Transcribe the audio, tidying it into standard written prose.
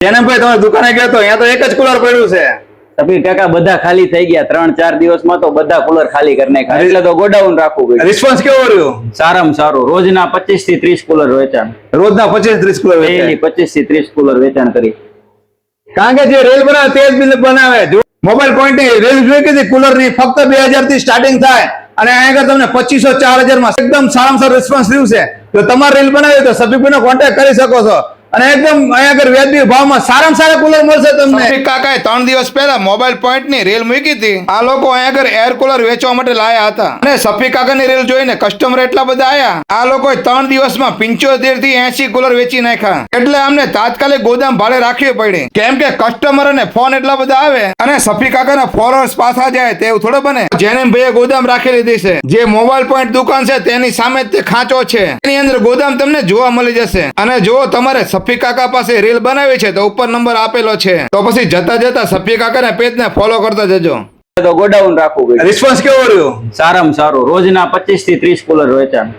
જેનમભાઈ તમે દુકાને ગયા તો અહીંયા તો એક જ કુલર પડ્યું છે. સફીર કાકા બધા ખાલી થઈ ગયા 3-4 દિવસમાં તો બધા કુલર ખાલી કરી નાખ્યા એટલે તો ગોડાઉન રાખવું પડ્યું. રિસ્પોન્સ કેવો રહ્યો? સારામાં સારું રોજના 25 થી 30 કુલર વેચાણ. રોજના 25-30 કુલર વેચાય. ડેઈલી 25 થી 30 કુલર વેચાણ કરી. કારણ કે જે રેલ બનાવે તે જ બિલ બનાવે. જો મોબાઈલ પોઈન્ટ ની રેલ જોઈ કે કુલર ની ફક્ત 2000 થી સ્ટાર્ટિંગ થાય અને અહીંયા તમને 2500-4000 માં એકદમ સારામાં સારો રિસ્પોન્સ રહ્યું છે. જો તમારે રેલ બનાવી તો સફીકભાઈ નો કોન્ટેક્ટ કરી શકો છો અને એકદમ અહીંયા આગળ વ્યાજબી ભાવમાં સારામાં સારા કુલર મળશે તમને. સફીક કાકાએ 3 દિવસ પહેલા મોબાઈલ પોઈન્ટ ની રેલ મૂકી હતી. આ લોકો અહીંયા આગળ એર કુલર વેચવા માટે લાયા હતા અને સફીક કાકાની રેલ જોઈને કસ્ટમર એટલા બધા આયા. આ લોકોએ 3 દિવસમાં 75 થી 80 કુલર વેચી નાખ્યા. એટલે અમને તાત્કાલિક ગોદામ ભાડે રાખવી પડી કેમ કે કસ્ટમર અને ફોન એટલા બધા આવે અને સફીક કાકાના ફોલોઅર્સ પાછા જાય તેવું થોડું બને. જેને ભાઈએ ગોદામ રાખી લીધી છે. જે મોબાઈલ પોઈન્ટ દુકાન છે તેની સામે તે ખાંચો છે. એની અંદર ગોદામ તમને જોવા મળી જશે. અને જો તમારે સફીક કાકા પાસે રીલ બનાવી છે તો ઉપર નંબર આપેલો છે. તો પછી જતા જતા સફીક કાકાના પેજને ફોલો કરતા જજો. તો ગોડાઉન રાખવું પડ્યું. રિસ્પોન્સ કેવો રહ્યો? સારામાં સારું રોજના 25 થી 30 કુલર વેચાણ.